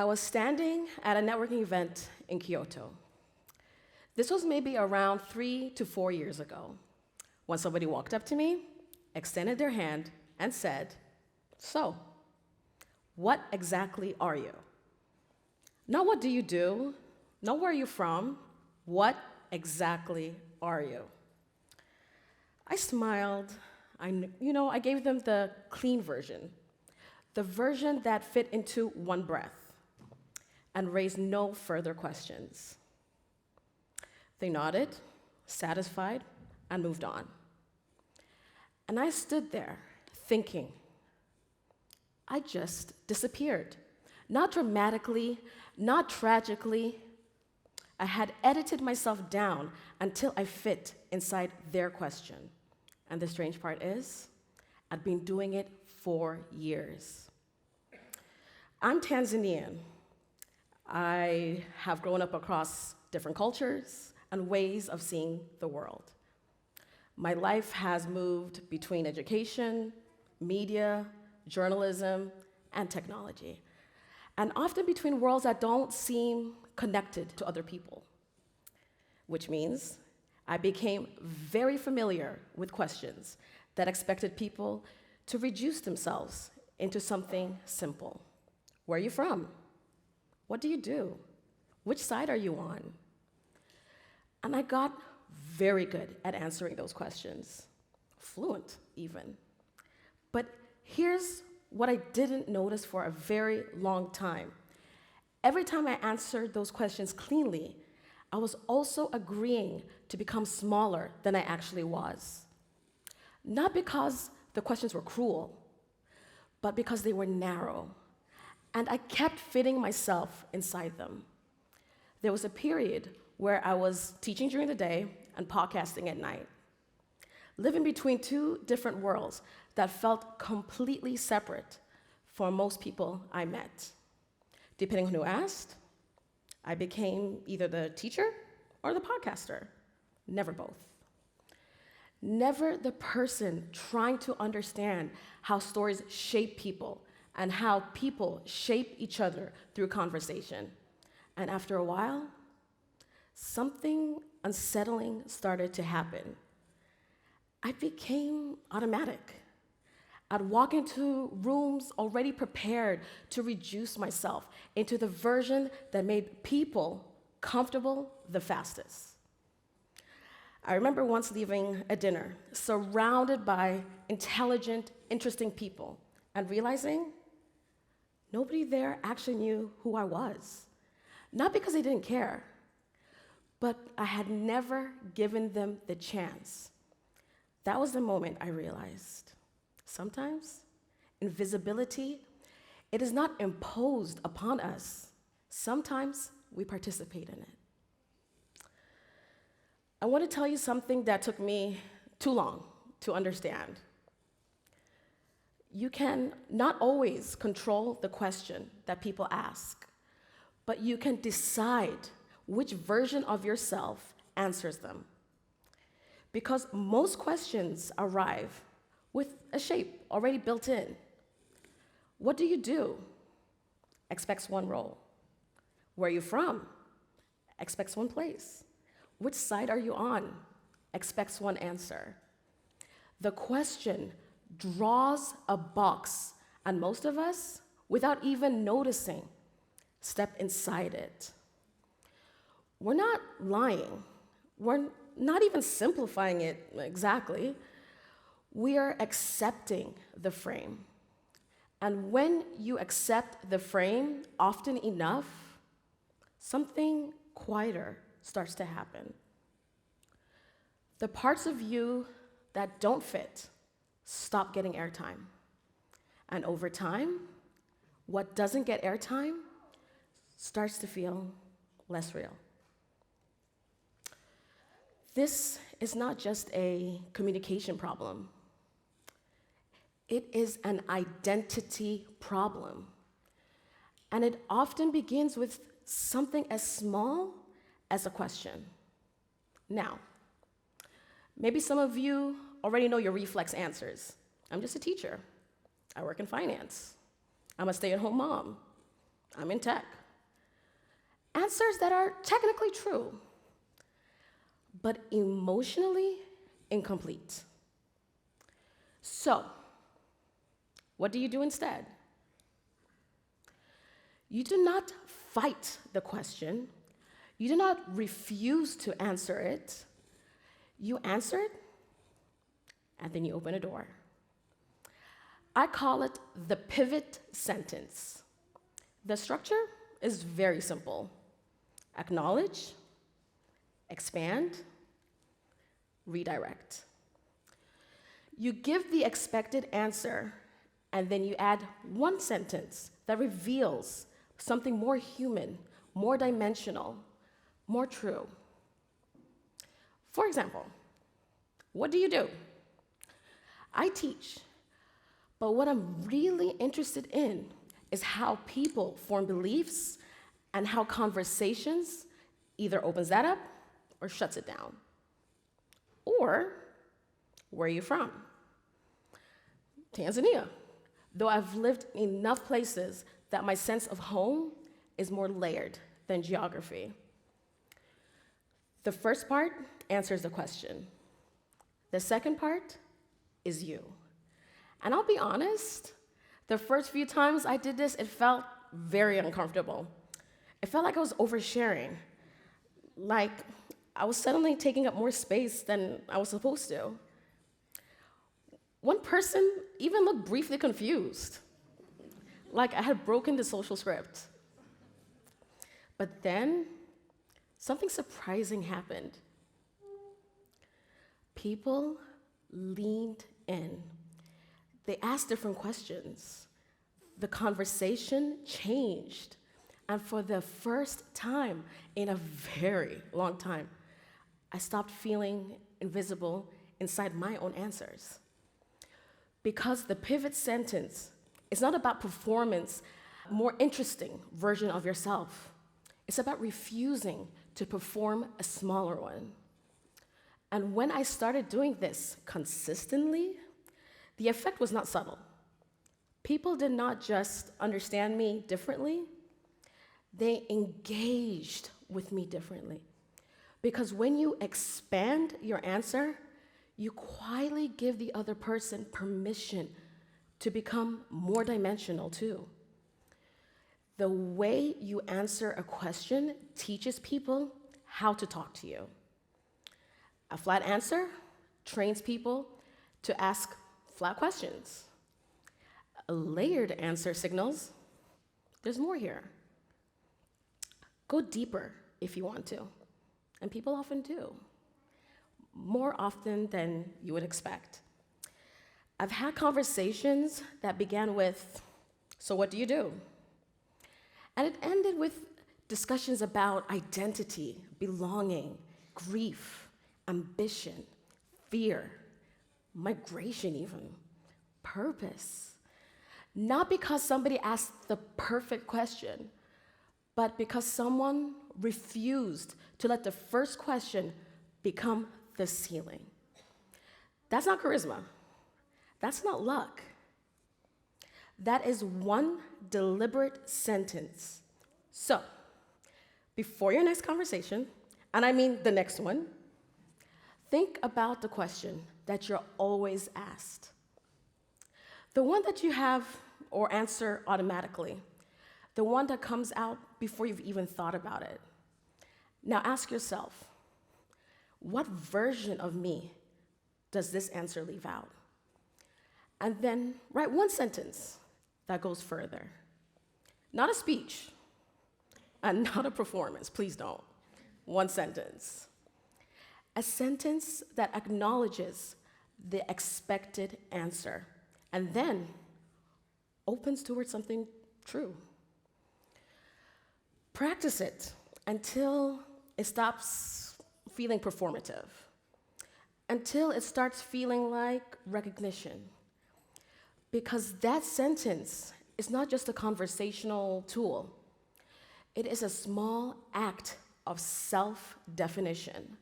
I was standing at a networking event in Kyoto. This was maybe around 3 to 4 years ago, when somebody walked up to me, extended their hand, and said, "So, what exactly are you?" Not what do you do, not where are you from, what exactly are you? I smiled. I gave them the clean version, the version that fit into one breath, and raised no further questions. They nodded, satisfied, and moved on. And I stood there thinking, I just disappeared. Not dramatically, not tragically. I had edited myself down until I fit inside their question. And the strange part is, I'd been doing it for years. I'm Tanzanian. I have grown up across different cultures and ways of seeing the world. My life has moved between education, media, journalism, and technology, and often between worlds that don't seem connected to other people, which means I became very familiar with questions that expected people to reduce themselves into something simple. Where are you from? What do you do? Which side are you on? And I got very good at answering those questions, fluent even. But here's what I didn't notice for a very long time. Every time I answered those questions cleanly, I was also agreeing to become smaller than I actually was. Not because the questions were cruel, but because they were narrow. And I kept fitting myself inside them. There was a period where I was teaching during the day and podcasting at night, living between two different worlds that felt completely separate for most people I met. Depending on who asked, I became either the teacher or the podcaster, never both. Never the person trying to understand how stories shape people and how people shape each other through conversation. And after a while, something unsettling started to happen. I became automatic. I'd walk into rooms already prepared to reduce myself into the version that made people comfortable the fastest. I remember once leaving a dinner surrounded by intelligent, interesting people and realizing nobody there actually knew who I was. Not because they didn't care, but I had never given them the chance. That was the moment I realized sometimes invisibility, it is not imposed upon us. Sometimes we participate in it. I want to tell you something that took me too long to understand. You can not always control the question that people ask, but you can decide which version of yourself answers them. Because most questions arrive with a shape already built in. What do you do? Expects one role. Where are you from? Expects one place. Which side are you on? Expects one answer. The question draws a box, and most of us, without even noticing, step inside it. We're not lying. We're not even simplifying it exactly. We are accepting the frame. And when you accept the frame often enough, something quieter starts to happen. The parts of you that don't fit stop getting airtime. And over time, what doesn't get airtime starts to feel less real. This is not just a communication problem. It is an identity problem. And it often begins with something as small as a question. Now, maybe some of you already know your reflex answers. I'm just a teacher. I work in finance. I'm a stay-at-home mom. I'm in tech. Answers that are technically true, but emotionally incomplete. So, what do you do instead? You do not fight the question. You do not refuse to answer it. You answer it, and then you open a door. I call it the pivot sentence. The structure is very simple. Acknowledge, expand, redirect. You give the expected answer, and then you add one sentence that reveals something more human, more dimensional, more true. For example, what do you do? I teach, but what I'm really interested in is how people form beliefs and how conversations either opens that up or shuts it down. Or, where are you from? Tanzania, though I've lived in enough places that my sense of home is more layered than geography. The first part answers the question. The second part is you. And I'll be honest, the first few times I did this, it felt very uncomfortable. It felt like I was oversharing, like I was suddenly taking up more space than I was supposed to. One person even looked briefly confused, like I had broken the social script. But then, something surprising happened. People leaned in. They asked different questions. The conversation changed. And for the first time in a very long time, I stopped feeling invisible inside my own answers. Because the pivot sentence is not about performance, a more interesting version of yourself. It's about refusing to perform a smaller one. And when I started doing this consistently, the effect was not subtle. People did not just understand me differently, they engaged with me differently. Because when you expand your answer, you quietly give the other person permission to become more dimensional too. The way you answer a question teaches people how to talk to you. A flat answer trains people to ask flat questions. A layered answer signals there's more here. Go deeper if you want to, and people often do, more often than you would expect. I've had conversations that began with, "So what do you do?" And it ended with discussions about identity, belonging, grief, ambition, fear, migration even, purpose. Not because somebody asked the perfect question, but because someone refused to let the first question become the ceiling. That's not charisma. That's not luck. That is one deliberate sentence. So, before your next conversation, and I mean the next one, think about the question that you're always asked. The one that you have or answer automatically. The one that comes out before you've even thought about it. Now ask yourself, what version of me does this answer leave out? And then write one sentence that goes further. Not a speech, and not a performance, please don't. One sentence. A sentence that acknowledges the expected answer, and then opens towards something true. Practice it until it stops feeling performative, until it starts feeling like recognition. Because that sentence is not just a conversational tool. It is a small act of self-definition.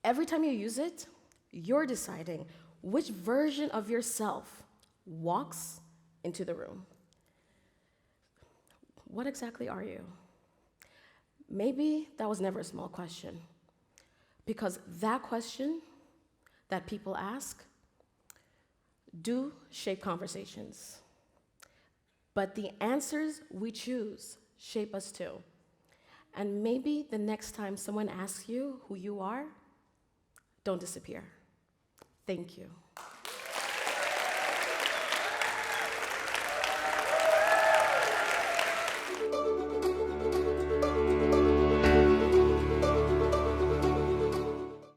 Every time you use it, you're deciding which version of yourself walks into the room. What exactly are you? Maybe that was never a small question, because that question that people ask do shape conversations. But the answers we choose shape us too. And maybe the next time someone asks you who you are, don't disappear. Thank you.